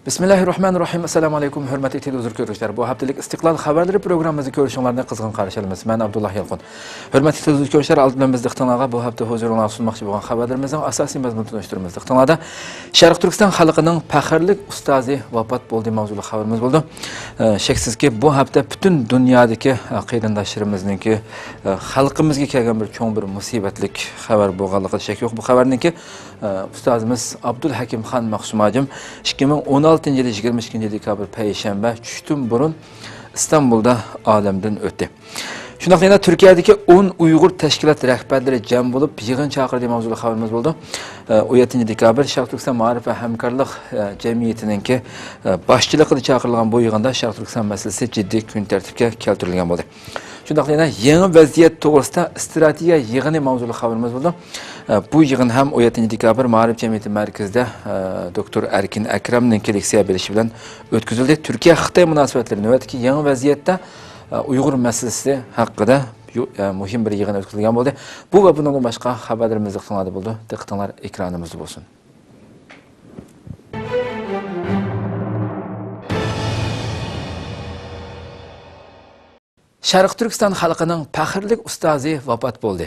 Bismillahirrahmanirrahim. Assalamu alaikum hürmetli televizyon görüşler. Bu haftalık İstiklal Haberleri programımızı görüşünlerine kızgın karşılayımız. Ben Abdullah Yalqın. Hürmetli televizyon görüşler aldığımız dıktanağa bu hafta huzuruna sunmakçı olan haberlerimizin asasi mazmununu tunuşturumuz. Dıktanağa Şarkı Türkistan halkının pəxirlik ustazı vafat bulduğu mavzulu haberimiz oldu. Şeksiz ki bu hafta bütün dünyadaki qeydandaşlarımızın ki halkımızga kelgan bir çoğun bir musibetlik haber boğalıqı şek yok. Bu haberinin ki ustazımız Abdulhakim Xan Maqsumacım 2016 yılı 22 dekabr Perşembe çüştün burun İstanbul'da alemden ötdi. Şundaqla Türkiye'deki 10 Uygur teşkilat rehberleri cem bulup yığın çağırdığı mavzulu haberimiz oldu. 17 dekabr Şarkı Türkistan Maarif ve Hemkarlık Cemiyeti'nin ki başçılıqlı çağırılan bu yığında Şarkı Türkistan meselesi ciddi gün tertipke keltirilgan oldu. Şundaqla yeni vaziyet doğrusunda stratejiya yığını mavzulu haberimiz oldu. Bu yığın hem 17 dekabr Maarif Cemiyeti merkezde Doktor Erkin Ekrem'nin leksiya berişi bilen ötküzüldü. Türkiye-Xitay münasebetleri növbetdeki yeni vaziyette Uygur meselesi hakkında mühim bir yığın ötküzülgen oldu. Bu ve bundan başka haberlerimiz dıktanadı buldu. Dıktanlar ekranımızda olsun. Şarkı Türkistan halkının pəxirlik ustazı vafat buldu.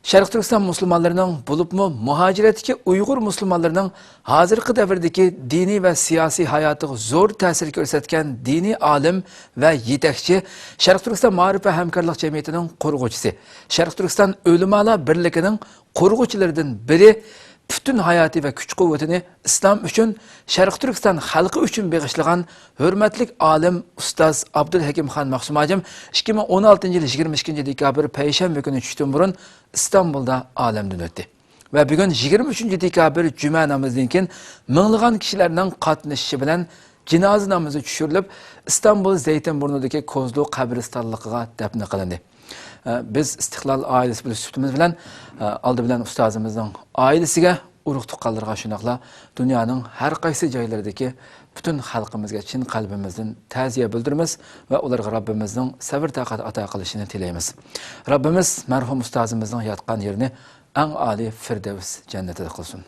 Şarkı Türkistan Müslümanlarının bulupmu muhaciretdeki Uygur Müslümanlarının hazırkı devirdeki dini ve siyasi hayatı zor tesir gösterken dini alim ve yetekçi Şarkı Türkistan Maarif ve Hemkarlık Cemiyeti'nin kurgucusu. Şarkı Türkistan Ölümala Birliği'nin kurgucularından biri bütün hayatı ve güç kuvvetini İslam üçün, Şarkı Türkistan halkı üçün bağışlayan hürmetlik alim Ustaz Abdulhakim Xan Maqsumacım 2016 yılı 22 dekabr Perşembe günü çüştün burun İstanbul'da alemden ötdi. Ve bugün 23 dekabr Cuma namazından mığlıgan kişilerinin katnışışı bilen cenaze namazı düşürülüp İstanbul Zeytinburnu'daki Kozlu kabristanlıqıga defne kılındı. Biz İstiklal ailesi bilen sütümüz bilen aldı bilen ustazımızın ailesiga uruk tuqqanlarga şunaqla dünyanın her qaysı joylaridagi bütün halkımızga chin qalbimizdan ta'ziya bildirimiz ve ularga Rabbimizning sabr taqat ato qilishini tilaymiz. Rabbimiz merhum ustazımızın yatqan yerini eng ali Firdevs cennetida qilsin.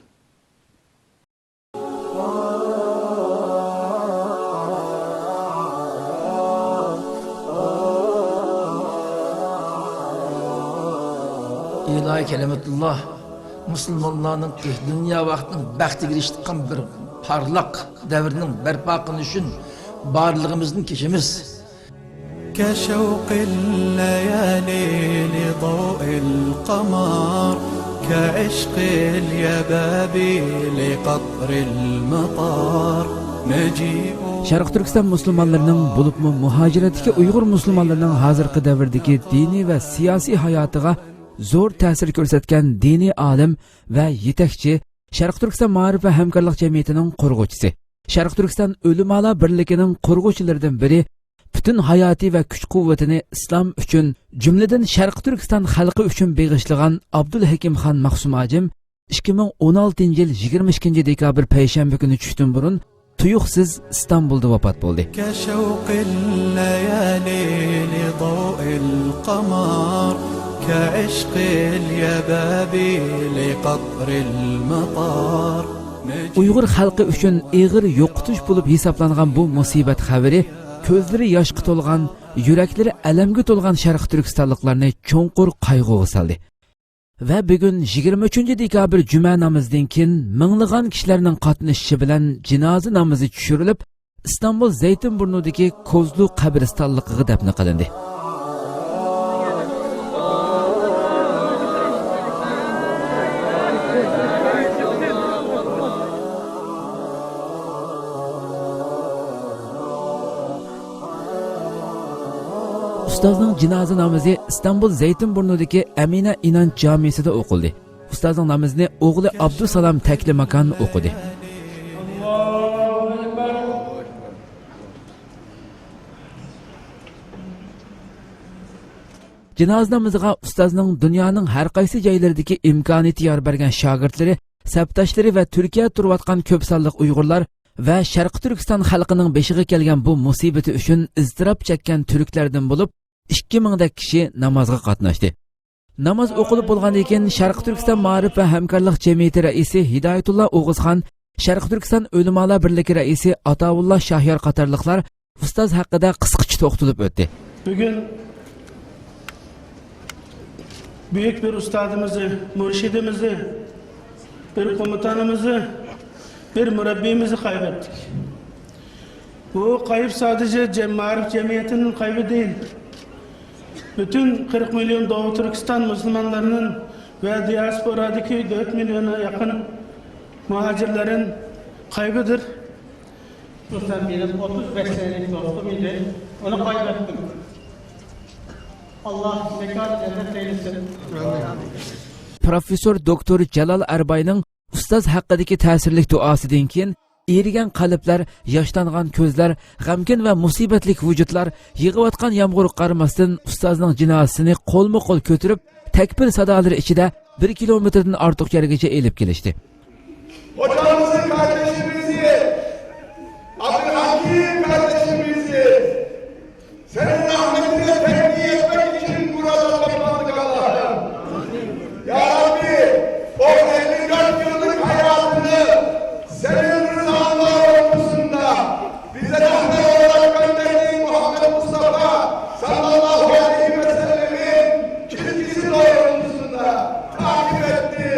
İlahi kelimetullah Müslümanların dünya vaktinin bəxtiga eriştiğin bir parlak devrinin berpa qilish üçün barlığımızın keşimiz. كشوق الليالي لضوء القمر كعشق اليبابي لقطر المطار نجيء Şarkı Türkistan Müslümanlarının bulupmu muhaciretdeki Uygur Müslümanlarının hazırkı devirdeki dini ve siyasi hayatıga zor tesir gösterken dini alim ve yetekçi Şarkı Türkistan Maarif ve Hemkarlık Cemiyeti'nin kurgucusu. Şarkı Türkistan Ölümala Birliği'nin kurgucularından biri bütün hayati ve güç kuvvetini İslam üçün, cümleden Şarkı Türkistan halkı üçün bağışlayan Abdulhakim Xan Maqsumacım 2016 yıl 22 dekabr Perşembe günü çüştün burun tuyuqsiz İstanbul'da vafat buldu. كشوق الليالي لضوء القمر كعشق اليبابي لقطر المطار Uygur halkı üçün ağır yoqutuş bulup hesaplanğan bu musibet haberi közleri yaşqı tolğan, yürekleri elemge tolğan Şarkı Türkistanlıklarını çoğunqur qaygıga saldı. Ve bugün 23 dekabr Cuma namazından keyin minglagan kişilerinin qatnashishi bilan cenaze namazı düşürülüp İstanbul Zeytinburnu'daki Kozlu kabristanlıqıga defne qilindi. Ustazning cenaze namazı İstanbul Zeytinburnu'daki Emine İnanç Camisi'de okuldu. Ustazning namazını oğlu Abdusalam Teklimakan okudu. Cenaze namazıga ustazning dünyanın her qaysı joylaridagi imkoniyati yor bergan shogirdlari, sabtaşları ve Türkiye turayotgan ko'p sonliq Uyg'urlar ve Şarkı Türkistan xalqining beshiga kelgan bu musibati uchun iztirob chekkan turklardan bo'lib 2000 dek kishi namozga qatnashdi. Namoz o'qilib bo'lgandan keyin Şarkı Türkistan Maarif ve Hemkarlık Cemiyeti raisi Hidayatullah Oğuzxan Sharq Turkiston O'limalar birligi raisi Ataullah Shahyor qatorliqlar ustoz haqida qisqacha to'xtalib o'tdi. Bugün büyük bir ustadımızı, mürşidimizi, bir komutanımızı, bir mürebbimizi kaybettik. Bu kayıp sadece Marif Cemiyeti'nin kaybı değil. Bütün 40 milyon Doğu Türkistan Müslümanlarının ve diasporadaki 4 milyona yakın muhacirlerin kaybıdır. Dostlar benim 35 senelik dostum idi. Onu kaybettim. Allah mekan cennet eylesin. Professor Doktor Jalal Arbayning ustoz haqidagi ta'sirli duosidan keyin erigan qalblar, yoshlangan ko'zlar, g'amgin va musibatlik vujudlar yig'ayotgan yomg'irga qaramasdan ustozning jinozasini qo'lma-qo'l ko'tarib, takbir sadolari ichida 1 kilometrdan ortiq yergacha elib kelishdi. Hocamızın kardeşimizi, Abdülhakim kardeşimizi senin rahmetine tebliğ etmek için burada toplandık Allah'ım. Ya Rabbi, o 54 yıllık hayatını senin rızanla olmasında bize rahmet olarak gönderdiğin Muhammed Mustafa sallallahu aleyhi ve sellemin çizgisi doğrultusunda takip etti.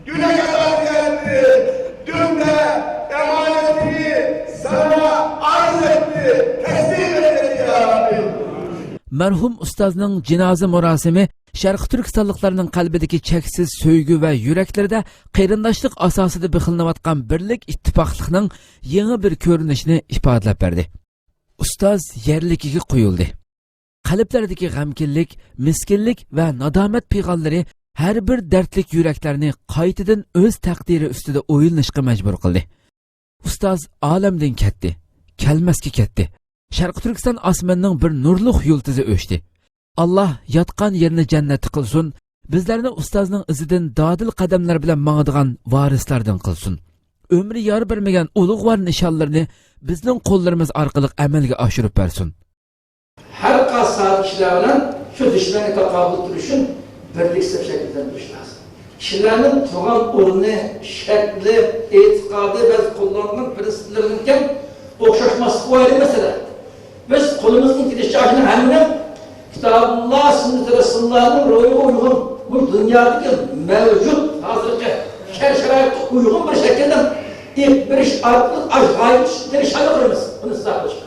Güne kadar geldi. Dün de emanetini sana arz etti. Teslim etti ya Rabbi. Merhum ustozning jinoza murosimi Sharq Turkistonliklarning qalbidagi cheksiz sevgi va yuraklarida qarindoshlik asosida bixilnayotgan birlik ittifoqlikning yangi bir ko'rinishini ifodalab berdi. Ustoz yerligiga qo'yildi. Qalblardagi g'amkinlik, miskinlik va nadomat piyg'onlari har bir dardlik yuraklarni qaytadan o'z taqdiri ustida o'ylanishga majbur qildi. Ustoz olamdan ketdi, kelmasga ketdi. Sharq Turkiston osmonining bir nurli yulduzi o'chdi. Allah yotgan yerini jannat qilsin, bizlarni ustozning izidan dodil qadamlar bilan mangadigan varislardan qilsin. Ömrü yar bermagan ulug' var nishonlarni bizning qo'llarimiz orqali amalga oshirib bersin. Her kasa kişiler bilen şu düşmeni takabül duruşun birliksiz şekilde duruş lazım. Kişilerin tuğan urunu, şekli, itikadı ve kullanılan prensiplerinin okşaşması o ayrı mesele. Biz kolumuzun gidişatını hemen Kitabullah sünnet Resulullah'ın ruhuna uygun bu dünyadaki mevcut hazırki şer-şerayet uygun bir şekilde ilk bir iş artık acayip bir şey alırız. Bunu size yapacağım.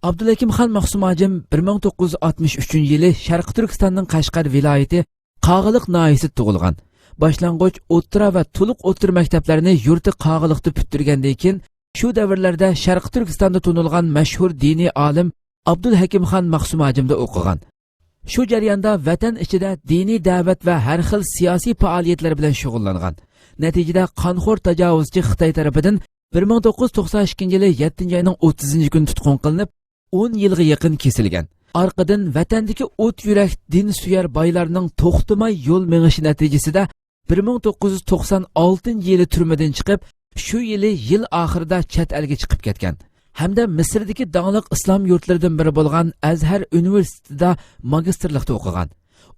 Abdulhakim Xon Maxsum Hacim 1963-yili Sharq Turkistonning Qashqar viloyati Qag'iliq noyasida tug'ilgan. Boshlang'ich o'rta va to'liq o'rta maktablarini yurti Qag'iliqda bitirgandan keyin shu davrlarda Sharq Turkistonda tunilgan mashhur diniy olim Abdulhakim Xon Maxsum Hacimda o'qigan. Shu jarayonda vatan ichida diniy da'vat va har xil siyosiy faoliyatlar bilan shug'ullangan. Natijada qonxo'r tajovuzchi Xitoy tarafidan 1992-yili 7-oyning 30-kuni tutqun qilinib, 10 yilga yaqin kesilgan. Arqadan vatandagi o't yurak din suyar boylarning to'xtamay yo'l meng'ishi natijasida 1996-yili turmadan chiqib, shu yili yil oxirida chet elga chiqib ketgan. Hamda Misrdagi donglik islom yurtlaridan biri bo'lgan Azhar universitetida magistrlikda o'qigan.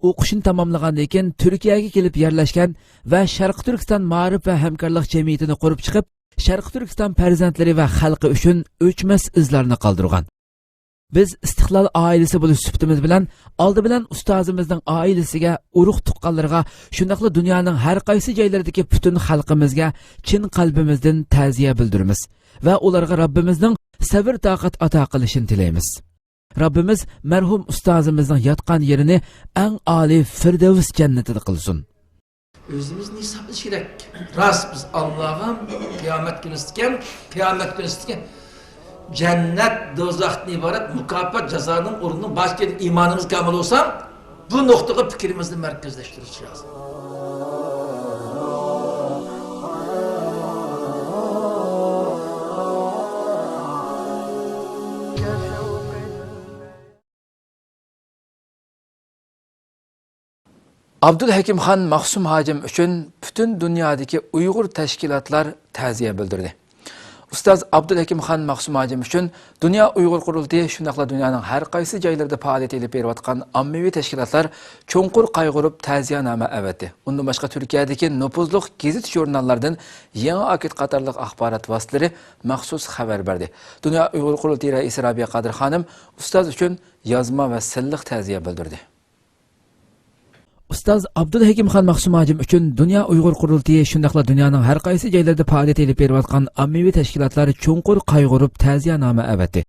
O'qishini tamomlagandan keyin Turkiyaga kelib yerlashgan va Sharq Turkiston ma'rif va hamkorlik jamiyatini qurib chiqib, Sharq Turkiston farzandlari va xalqi uchun o'chmas izlarni qoldirgan. Biz istiqlol oilasi bo'lish sifatimiz bilan oldi bilan ustozimizning oilasiga, urug' tuqqanlarga, shundaqla dunyoning har qaysi joylaridagi butun xalqimizga chin qalbimizdan ta'ziya bildiramiz va ularga Rabbimizning sabr toqat ato qilishini tilaymiz. Rabbimiz marhum ustozimizning yotgan yerini eng oliy Firdavs jannatida qilsin. Özümüzün hesabı şirek. Rast biz Allah'ım kıyamet günü isteyen, kıyamet günü isteyen cennet, dozaktan ibaret mukafat cezanın orunun başka imanımız kamil olsa bu noktaya fikrimizi merkezleştiririz lazım. Abdulhakim Xon Maxsum Hacim uchun butun dunyodagi Uyg'ur tashkilotlar ta'ziya bildirdi. Ustoz Abdulhakimxon Maqsumajim uchun Dünya Uyg'ur qurultiyi shundaqla dunyoning har qaysi joylarida faoliyat olib berayotgan ommaviy tashkilotlar cho'nqur qayg'urib ta'ziyanoma avatdi. Undan boshqa Turkiyadagi nupuzli gazet jurnallardan yangi akit qatorliq axborot vositalari maxsus xabar berdi. Dünya Uyg'ur qurultiyi raisi Rabiya Qadir xonim ustoz uchun yozma va silliq ta'ziya bildirdi. Ustoz Abdulhakimxon Maqsumajim uchun Dünya Uyg'ur qurultiyi shundaqla dunyoning har qaysi joylarida faoliyat olib berayotgan ommaviy tashkilotlar cho'nqur qayg'urib ta'ziyanoma avatdi.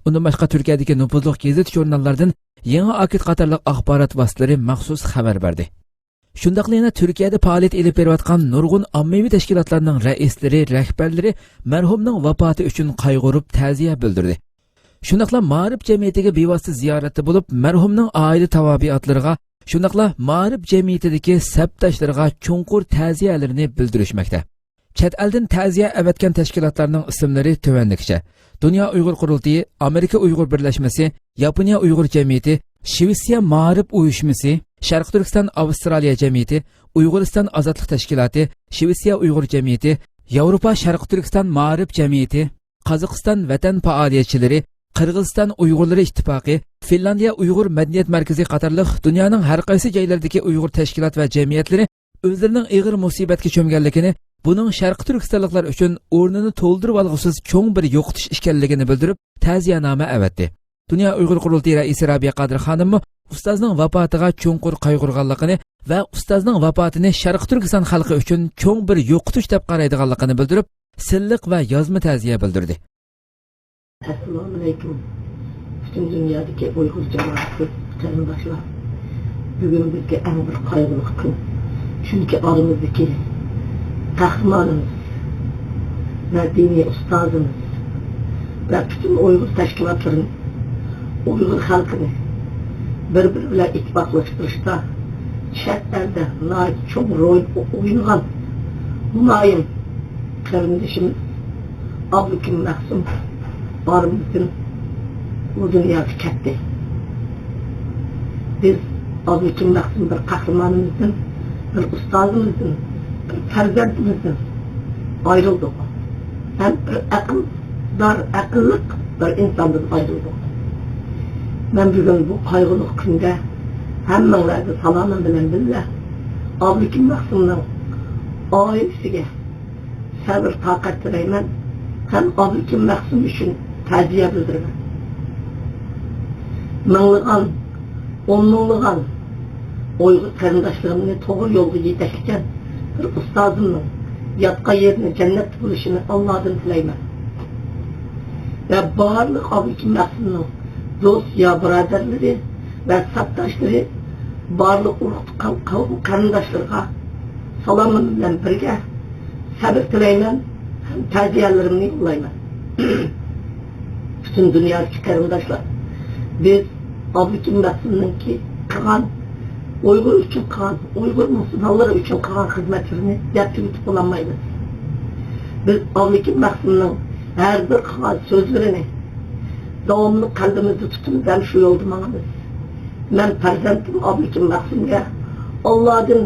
Undan boshqa Turkiyadagi nupuzli gazet jurnallardan yangi akit qatorliq axborot vositalari maxsus xabar berdi. Shundaqla yana Turkiyada faoliyat olib berayotgan nurg'un ommaviy tashkilotlarning raislari, rahbarlari marhumning vafoti uchun qayg'urib ta'ziya bildirdi. Shundaqla Ma'rif jamiyatiga bevosita ziyoratda bo'lib, marhumning oila tavobiatlariga shundaqla Ma'rif jamiyatidagi sabdoshlariga cho'nqur ta'ziyalarini bildirishmoqda. Chet eldan ta'ziya avatgan tashkilotlarning ismlari tuvanligicha: Dünya Uyg'ur qurultiyi, Amerika Uyg'ur birlashmasi, Yaponiya Uyg'ur jamiyati, Shvetsiya Ma'rif uyushmasi, Sharq Turkiston Avstraliya jamiyati, Uyg'uriston ozodlik tashkiloti, Shvetsiya Uyg'ur jamiyati, Yevropa Sharq Turkiston Ma'rif jamiyati, Qozog'iston vatan faoliyatchilari, Qirg'iziston Uyg'urlari ittifoqi, Finlandiya Uyg'ur madaniyat markazi qatorliq dunyoning har qaysi joylaridagi Uyg'ur tashkilot va jamiyatlari o'zlarining ig'ir musibatga cho'mganligini, buning Sharq Turkistonliklar uchun o'rnini to'ldirib olg'usiz cho'ng bir yo'qotish ekanligini bildirib, ta'ziyanoma avatdi. Dünya Uyg'ur qurultiyi raisi Rabiya Qadir xonim ustozning vafotiga cho'nqur qayg'urganligini va ustozning vafotini Sharq Turkiston xalqi uchun cho'ng bir yo'qotish deb qaraydiganligini bildirib, silliq va yozma ta'ziya bildirdi. Assalomu alaykum. Bütün dünyadaki Uyghur cemaati, qarindoshlar. Bugun bizga eng bir qayg'uli kun. Chunki oramizdagi qahramonimiz va diniy ustozimiz va bütün Uyg'ur tashkilotlarini, Uyg'ur xalqini bir-biri bilan ittifoqlashtirishda chet elda cho'ng rol o'ynagan muloyim qarindoshimiz Abdulhakim Maqsum barimizin bu dünyada ketdi. Biz Abdulhakim Maqsum bir qahramonimizdan, bir ustozimizdan, bir farzandimizdan ayrıldık. Hem bir akıllık bir insandan ayrıldık. Ben bugün bu qaygılı günde hammalarga salomim bilan billah Abdulhakim Maqsumning oilasiga sabr toqat tilayman. Hem Abdulhakim Maqsum uchun ta'ziya bildiraman. Minglagan, o'nminglagan Uyg'ur qarindoshlarimizni to'g'ri yo'lga yetaklagan bir ustozimning yotgan yerini jannat bo'lishini Allohdan tilayman. Ve barliq Abdulhakim Maqsumning do'st ya birodarlari va sabdoshlari, barliq urug' qarindoshlarga salomim bilan birga sabr tilayman. Ta'ziyalarimni yollayman. Bütün dünyadaki qarindoshlar, biz Abdulhakim Maqsumninki qilgan, Uyg'ur uchun qilgan, Uyg'ur musulmonlari uchun qilgan xizmatlarini deb yutib olmaymiz. Biz Abdulhakim Maqsumning har bir qilgan so'zlarini davomli qalbimizda tutib, ham shu yo'lda mangamiz. Men farzandim Abdulhakim Maqsumga Allohdan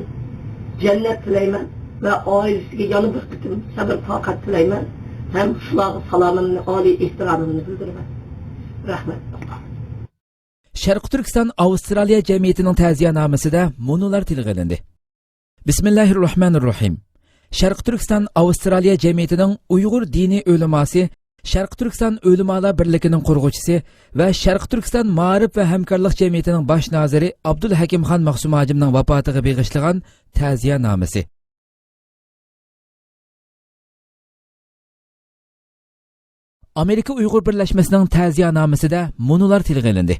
jannat tilayman ve ailesiga yana bir qitim sabr toqat tilayman. Hem shularga salomimni, oliy ehtiromimni bildiraman. Rahmat. Sharq Turkiston Avstraliya jamiyatining ta'ziyanomasiga munolar tilga olindi. Bismillahirrohmanirrohim. Sharq Turkiston Avstraliya jamiyatining Uyg'ur diniy o'liması, Sharq Turkiston o'limalar birligining qurg'uvchisi va Sharq Turkiston Ma'rif va hamkorlik jamiyatining bosh naziri Abdulhakimxon Maqsumajimning vafotiga bag'ishlagan ta'ziyanomasi. Amerika Uyg'ur birlashmasining ta'ziyanomasiga munolar tilga olindi.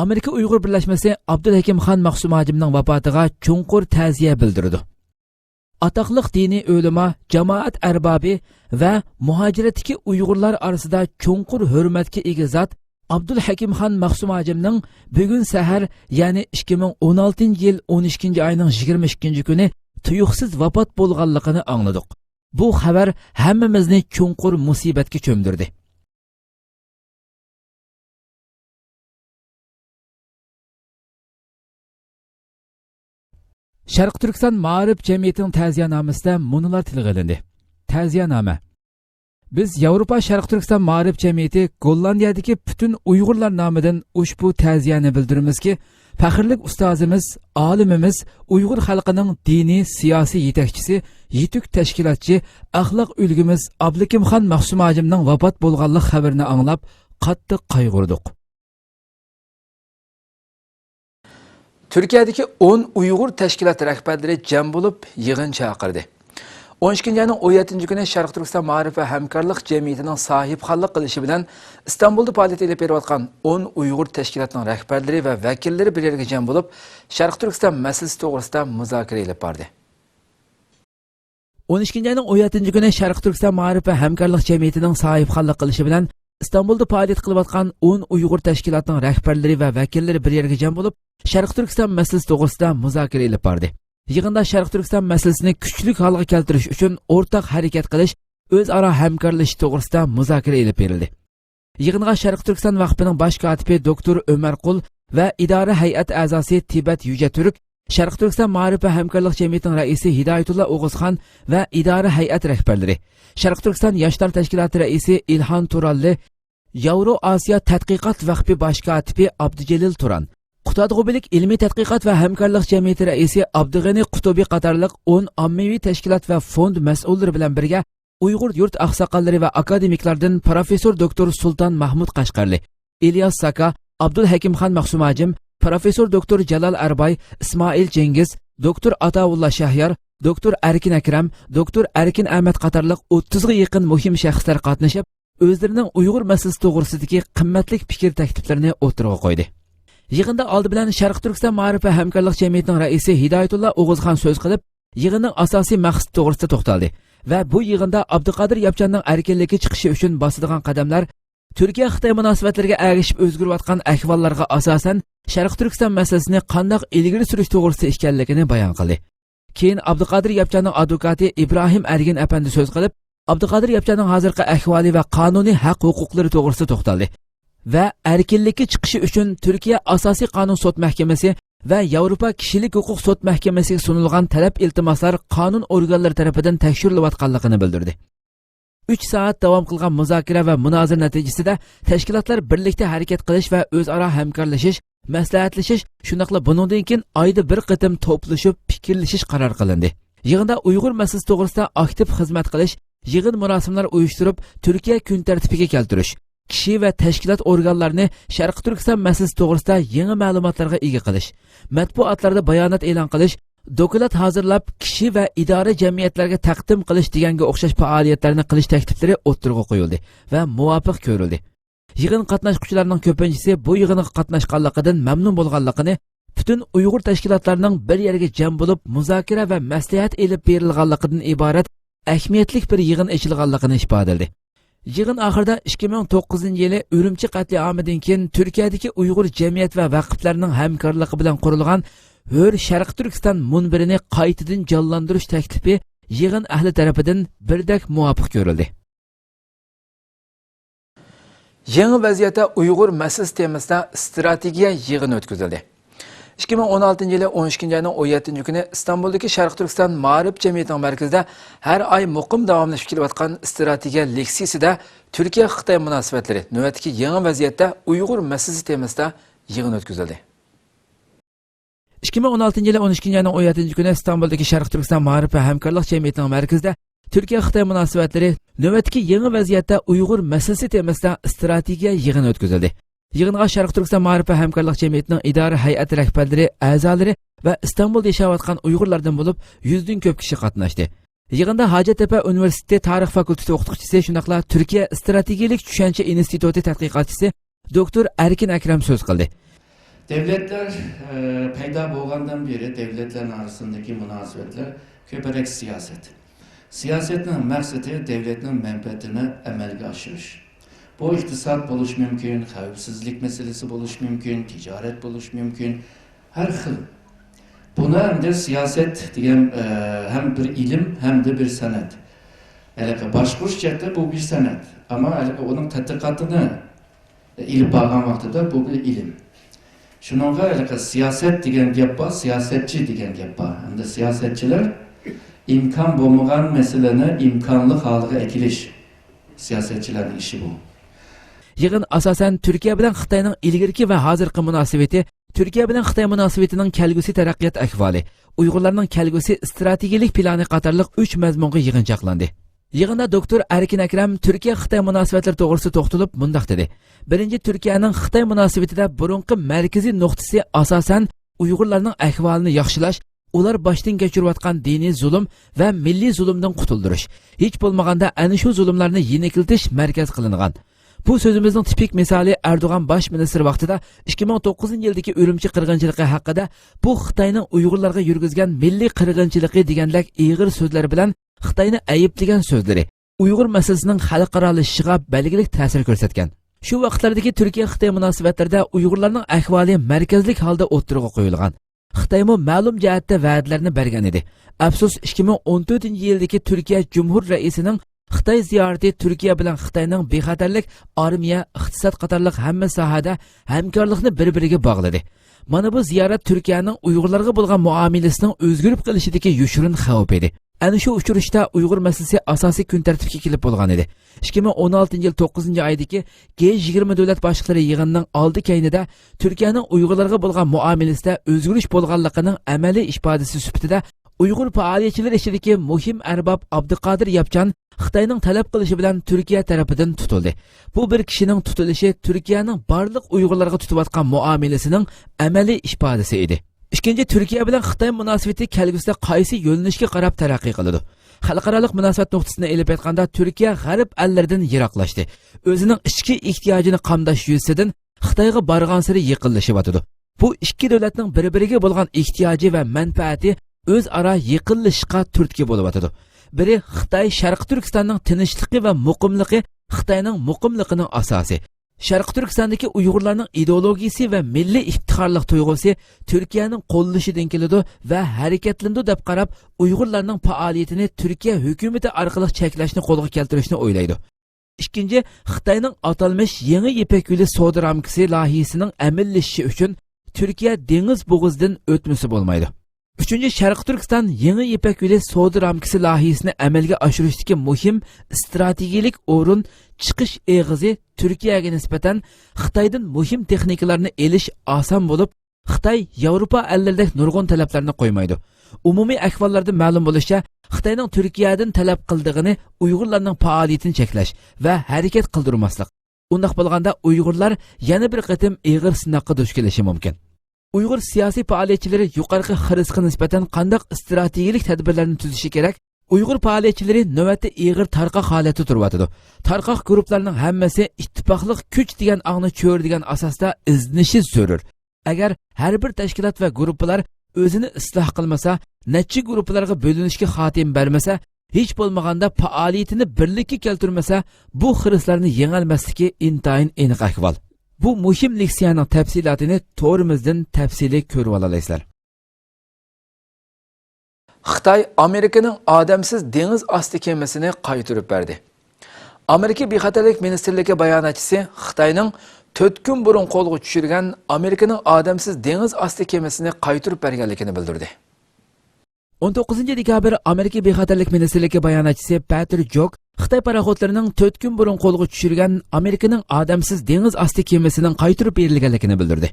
Amerika Uyg'ur birlashmasi Abdulhakimxon Maqsumajimning vafotiga cho'nqur ta'ziya bildirdi. Ataqliq diniy o'lima, jamoat arbobi va muhojiratdagi Uyg'urlar orasida cho'nqur hurmatga ega zot Abdulhakimxon Maqsumajimning bugun sahar, ya'ni 2016-yil 12-oyning 22-kuni tuyuqsiz vafot bo'lganligini angladik. Bu xabar hammamizni cho'nqur musibatga cho'mdirdi. Sharq Turkiston Ma'rif jamiyatining ta'ziyanomasiga munolar tilga olindi. Ta'ziyanoma. Biz Yevropa Şarkı Türkistan Ma'rif Cemiyeti Gollandiyadagi bütün Uyg'urlar nomidan ushbu ta'ziyani bildiramiz ki, faxrlik ustozimiz, olimimiz, Uyg'ur xalqining diniy, siyosiy yetakchisi, yetuk tashkilotchi, axloq ulgimiz Abdulkimxon Mahsumajimning vafot bo'lganlik xabarini anglab, qattiq qayg'urdik. Türkiye'deki 10 Uygur teşkilat rehberleri cem bulup yığın çağırdı. 12. ayının 17. günü Şarkı Türkistan Ma'rif ve Hemkarlık Cemiyeti'nin sahipxanlık kılışı bilen İstanbul'da faaliyet edip beriyotgan 10 Uygur teşkilatının rehberleri ve vekilleri bir yerge cem bulup Şarkı Türkistan meselesi doğrusunda müzakere edip bardı. 12. ayının 17. günü Şarkı Türkistan Ma'rif ve Hemkarlık Cemiyeti'nin sahipxanlık kılışı bilen İstanbul'da faaliyet kılıbatgan 10 Uygur teşkilatının rehberleri ve vekilleri bir yerge cem bulup Şarkı Türkistan meselesi doğrusunda müzakere edip bardı. Yığında Şarkı Türkistan meselesini küçülük halga keltirish uchun ortak harakat qilish, o'zaro hamkorlashish to'g'risida muzokara elib berildi. Yığınga Şarkı Türkistan Vakfı'nın baş katibi Doktor Ömer Qul ve idara hay'at a'zosi Tibet Yüce Türk, Şarkı Türkistan Ma'rif ve Hemkarlık Cemiyeti'nin reisi Hidayetullah Oğuzxan ve idara hay'at rehberleri, Şarkı Türkistan Yaşlar Teşkilatı reisi İlhan Turallı, Yavro Asya Tadqiqat Vakfı baş katibi Abducelil Turan, Qutadg'ubilik ilmiy tadqiqot va hamkorlik jamiyati raisi Abdug'ani Qutubiy qatorliq 10 ommaviy tashkilot va fond mas'ullari bilan birga Uyg'ur yurt oqsoqollari va akademiklardan professor doktor Sultan Mahmud Qashqarli, İlyas Saka, Abdul Hakimxon Mahsumajim, professor doktor Jalal Arbay, İsmail Cengiz, doktor Ataullah Shahyar, doktor Erkin Akram, doktor Erkin Ahmed qatorliq 30 ga yaqin muhim shaxslar qatnashib, o'zlarining Uyg'ur masalasi to'g'risidagi qimmatli fikr takliflarini o'tirg'a qo'ydi. Yığında aldı bilen Şarkı Türkistan Ma'rif ve Hemkarlık Cemiyeti'nin reisi Hidayetullah Oğuzxan söz kılıp, yığının asasi maqsad to'g'risida to'xtaldi ve bu yığında Abduqadir Yapcanning erkinlikka chiqishi uchun bosadigan qadamlar Türkiye Xitoy munosabatlariga ergishib o'zgarayotgan ahvollarga asosan Şarkı Türkistan masalasini qanday ilgari surish to'g'risida ekanligini bayon qildi. Keyin Abduqadir Yapcanning advokati İbrahim Ergin apandi söz qilib, Abduqadir Yapcanning hozirgi ahvoli va qonuniy haq-huquqlari to'g'risida to'xtaldi. Ve erkinlikka chiqishi uchun Türkiye Asosiy Qonun Sud Mahkamasi ve Yevropa Kishilik Huquq Sud Mahkamasiga sunilgan talab iltimoslar qonun organlari tarafidan tekshirilayotganligini bildirdi. 3 soat davom qilgan muzokara va munozara natijasida tashkilotlar birlikda harakat qilish va o'zaro hamkorlashish, maslahatlashish, shundoqla buningdan keyin oyda bir qatim to'plashib fikrlashish qaror qilindi. Yig'inda Uyg'ur masalasi to'g'risida aktiv xizmat qilish, yig'in marosimlar uyushtirib, Türkiye kun tartibiga keltirish, kishi va tashkilot organlarini Sharq Turkiston masalasi to'g'risida yangi ma'lumotlarga ega qilish, matbuotlarda bayonot e'lon qilish, dokulat hozirlab kishi va idora jamiyatlarga taqdim qilish deganga o'xshash faoliyatlarni qilish takliflari o'tirg'a qo'yildi va muvofiq ko'rildi. Yig'in qatnashuvchilarining ko'pinchisi bu yig'inga qatnashganligidan mamnun bo'lganligini, butun Uyg'ur tashkilotlarining bir yerga jam bo'lib muzokara va maslahat elib berilganligidan iborat ahamiyatli bir yig'in ochilganligini ifodaladi. Yig'in oxirida 2009-yili Urumchi qatliamidan keyin Turkiyadagi Uyg'ur jamiyat va vaqflarining hamkorligi bilan qurilgan Hör Sharq Turkiston munbirini qaytadan jonlantirish taklifi yig'in ahli tarafidan birdak muvofiq ko'rildi. Yangi vaziyatda Uyg'ur masalasi temasida strategiya yig'ini o'tkazildi. 2016 yılı 12. ayının 17. günü İstanbul'daki Şarkı Türkistan Ma'rif Cemiyeti'nin merkezinde her ay muqim davamlaşıp kelayotgan strategiya leksiyasida Türkiye-Xitoy münasebetleri növbetdeki yangi vaziyatda Uyg'ur masalasi temasida yig'in o'tkazildi. 2016 yılı 12. ayının 17. günü İstanbul'daki Şarkı Türkistan Ma'rif ve Hemkarlık Cemiyeti'nin merkezinde Türkiye-Xitoy münasebetleri növbetdeki yangi vaziyatda Uyg'ur masalasi temasida strategiya yig'ini o'tkazildi. Yig'inga Sharq Turkiston Ma'rif ve Hemkarlık Cemiyeti'nin idara hay'at rahbarlari, a'zolari ve İstanbul'da yashayotgan Uyg'urlardan bo'lib 100 dan ko'p kishi qatnashdi. Yig'inda Hacettepe Üniversitesi Tarix Fakültesi o'qituvchisi, shunaqla Türkiye Strategiyalik Tushuncha instituti tadqiqotchisi Doktor Erkin Akram söz qildi. Devletler peyda bo'lgandan beri devletlerin arasındaki münasebetler köperek siyaset. Siyasetin maksati devletin menfaatini amalga oshirish. Bu iktisat buluş mümkün, xavfsizlik meselesi buluş mümkün, ticaret buluş mümkün, her xil. Buna hem de siyaset diyen hem bir ilim hem de bir sanat. Başvuruş çekti bu bir sanat ama onun tadqiqatını ilip bağlan vaxtida bu bir ilim. Şununla siyaset diyen gap var, siyasetçi diyen gap var. Hem de siyasetçiler imkan bulmagan meseleni imkanlı halıga ekiliş. Siyasetçilerin işi bu. Yığın asasen Türkiye bilen Xitayning ilgirki ve hazırkı münasebeti, Türkiye bilen Xitay münasebetining kelgusi taraqqiyot ahvoli, Uyg'urlarning kelgusi strategik plani qatorliq 3 mazmunga yig'inchoqlandi. Yig'inda doktor Erkin Akram Türkiye Xitay munosabatlari to'g'risida to'xtalib mundaq dedi. Birinchi Turkiyaning Xitay munosabatida burunqi markaziy nuqtasi asosan Uyg'urlarning ahvolini yaxshilash, ular boshdan kechirayotgan diniy zulm va milliy zulmdan qutuldirish. Hech bo'lmaganda ana shu zulmlarni yengiltish markaz qilingan. Bu sözümüzün tipik misali Erdoğan baş minister vaqtida 2009 yildagi Urumchi qirg'inchiligi haqida bu Xitoyning Uyg'urlarga yurgizgan milliy qirg'inchiligi degandek ig'ir so'zlar bilan Xitoyni ayiblagan so'zlari Uyg'ur masalasining xalqaralashishiga belgilik ta'sir ko'rsatgan. Shu vaqtlardagi Turkiya-Xitoy munosabatlarida Uyg'urlarning ahvoli markazlik holda o'ttirg'a qo'yilgan. Xitoymo ma'lum jihatda va'dalarni bergan edi. Afsus 2014-yildagi Turkiya Cumhur raisining Xitoy ziyorati Turkiya bilan Xitoyning bexatarlik, armiya, iqtisod qatorliq hamma sohada hamkorlikni bir-biriga bog'ladi. Mana bu ziyorat Turkiyaning Uyg'urlarga bo'lgan muomalasining o'zgarib qolishidagi yoshirin xavf edi. Ana shu uchrashda Uyg'ur masalasi asosiy kun tartibga kelib bo'lgan edi. 2016-yil 9-oydagi G20 davlat boshliqlari yig'inining oldi kaynida Turkiyaning Uyg'urlarga bo'lgan muomalasida o'zgarish bo'lganligining amaliy ifodasi sifatida Uyg'ur faoliyatchilari ichidagi muhim arbob Abduqodir Yapchan Xitoyning talab qilishi bilan Turkiya tarafidan tutildi. Bu bir kishining tutilishi Turkiyaning barliq Uyg'urlarga tutayotgan muomalasining amaliy ifodasi edi. Ikkinchi, Turkiya bilan Xitoy munosabati kelgusida qaysi yo'nalishga qarab taraqqiy qiladi? Xalqaro munosabat nuqtasini elib aytganda Turkiya g'arb allaridan yiroqlashdi. O'zining ichki ehtiyojini qamdash yuzasidan Xitoyga borgan sari yiqilishyapti. Bu ikki davlatning bir-biriga bo'lgan ehtiyoji va manfaati o'zaro yiqilishga turtki bo'lyapti. Biri Xitoy Sharq Turkistonning tinchligi va muqimligi Xitoyning muqimligining asosi. Sharq Turkistondagi Uyg'urlarning ideologiyasi va milliy iftixorlik tuyg'usi Turkiyaning qo'llashidan keladi va harakatlandi deb qarab, Uyg'urlarning faoliyatini Turkiya hukumati orqali cheklashni qo'lga keltirishni o'ylaydi. Ikkinchi, Xitoyning atalmish Yangi Ipak yo'li savdo ramkasi loyihasining amallashishi uchun Turkiya dengiz bo'g'zidan o'tmasi bo'lmaydi. Üçüncü, Sharq Turkiston Yangi Ipak yo'li savdo ramkasi loyihasini amalga oshirishdagi muhim strategik o'rin chiqish eg'izi Turkiyaga nisbatan Xitoydan muhim texnikalarni elish oson bo'lib, Xitoy Yevropa allaridek nurg'un talablarni qo'ymaydi. Umumiy ahvollarda ma'lum bo'lishicha, Xitoyning Turkiyadan talab qildig'ini Uyg'urlarning faoliyatini cheklash va harakat qildirmaslik. Undaq bo'lganda Uyg'urlar yana bir qatim ig'ir sinoqqa duch kelishi mumkin. Uyg'ur siyosiy faoliyatchilari yuqorqi xirisga nisbatan qanday strategik tadbirlarni tuzishi kerak? Uyg'ur faoliyatchilari navbatda ig'ir tarqoq holatda turyapti. Tarqoq guruhlarning hammasi ittifoqlik kuch degan ongni cho'rdigan asosda izlanishi zarur. Agar har bir tashkilot va guruhlar o'zini isloh qilmasa, necha guruhlarga bo'linishga xotim bermasa, hech bo'lmaganda faoliyatini birlikka keltirmasa, bu xirislarni yengolmasligi intayin aniq ahvol. Bu muhim leksiyaning tafsilotini to'rimizdan tafsili ko'rib olasizlar. Xitoy Amerikaning odamsiz dengiz osti kemasini qaytarib berdi. Amerika bexatarlik ministerligi bayonotchisi Xitoyning 4 kun burun qo'lga tushirgan Amerikaning odamsiz dengiz osti kemasini qaytarib berganligini bildirdi. 19 dekabr Amerika bexatarlik ministerligi bayonotchisi Peter Jok Xitoy paraxodlarining 4 kun burun qo'lga tushirgan Amerikaning odamsiz dengiz osti kemasining qaytarib berilganligini bildirdi.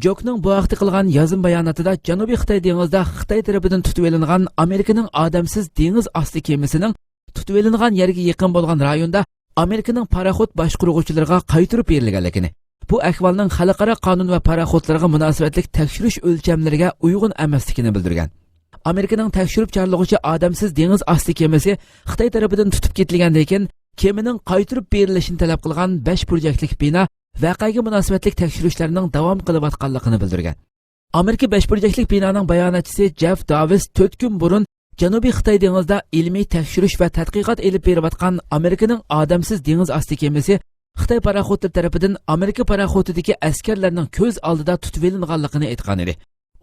Jokning bu vaqtda qilgan yozim bayonotida Janubiy Xitoy dengizida Xitoy tarafidan tutib olingan Amerikaning odamsiz dengiz osti kemasining tutib olingan yerga yaqin bo'lgan rayonda Amerikaning paraxod boshqaruvchilariga qaytarib berilganligini, bu ahvolning xalqaro qonun va paraxodlarga munosabatlik tekshirish o'lchamlariga uyg'un emasligini bildirgan. Amerikaning tekshirib chorlovchi odamsiz dengiz osti kemasi Xitoy tarafidan tutib ketilgandan keyin kemaning qaytarib berilishini talab qilgan 5 burjaklik bino voqeaga munosabatlik tekshirishlarning davom qilayotganligini bildirgan. Amerika 5 burjaklik binoning bayonotchisi Jeff Davis 4 kun burun Janubiy Xitoy dengizida ilmiy tekshirish va tadqiqot elib berayotgan Amerikaning odamsiz dengiz osti kemasi Xitoy paraxodlari tarafidan Amerika paraxodidagi askarlarning ko'z oldida tutib olinganligini aytgan edi.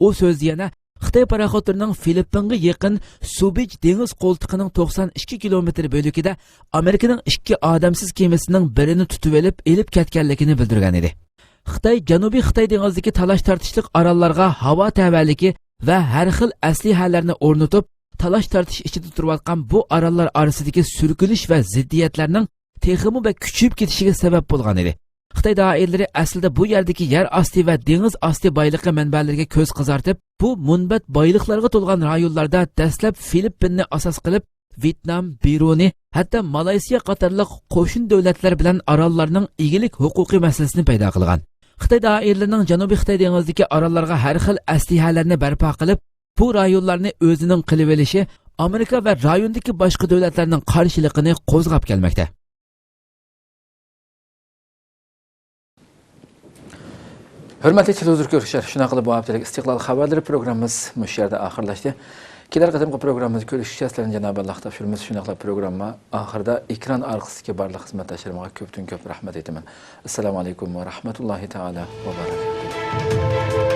U so'z yana Xitoy paraxodlarining Filippinga yaqin Subij dengiz qo'ltiqining 92 kilometr bo'ligida Amerikaning 2 odamsiz kemasining birini tutib elib ketganligini bildirgan edi. Xitoy Janubiy Xitoy dengizidagi talash tortishlik orollarga havo tavalligi va har xil aslihalarni o'rnatib, talash tortish ichida turayotgan bu orollar orasidagi surkilish va ziddiyatlarning texmi ve küçüyüp ketişiga sebep bo'lgan edi. Xitoy doiralari aslida bu yerdagi yer osti va dengiz osti boyliqi manbalariga ko'z qizartib, bu munbat boyliqlarga to'lgan rayonlarda dastlab Filippinni asos qilib, Vietnam, Brunei, hatto Malayziya qatorliq qo'shni davlatlar bilan orollarning egilik huquqiy masalasini paydo qilgan. Xitoy doiralarining Janubiy Xitoy dengizidagi orollarga har xil aslihalarni barpo qilib, bu rayonlarni o'zining qilib olishi Amerika va rayondagi boshqa davlatlarning qarshiligini qo'zg'ab kelmoqda. Hürmetli televizyon görüşler, şuna qilib bu haftalık istiqlal haberleri programımız bu yerda oxirlashdi. Kelar qadimgi programımızı görüşeceğiz. Cenab-ı Allah tavsiyemiz şuna qilib programma oxirida ekran orqasidagi barliq xizmatdoshlarimga ko'p rahmat aytaman. Assalomu alaykum va rahmatullohi taala va barakatuh.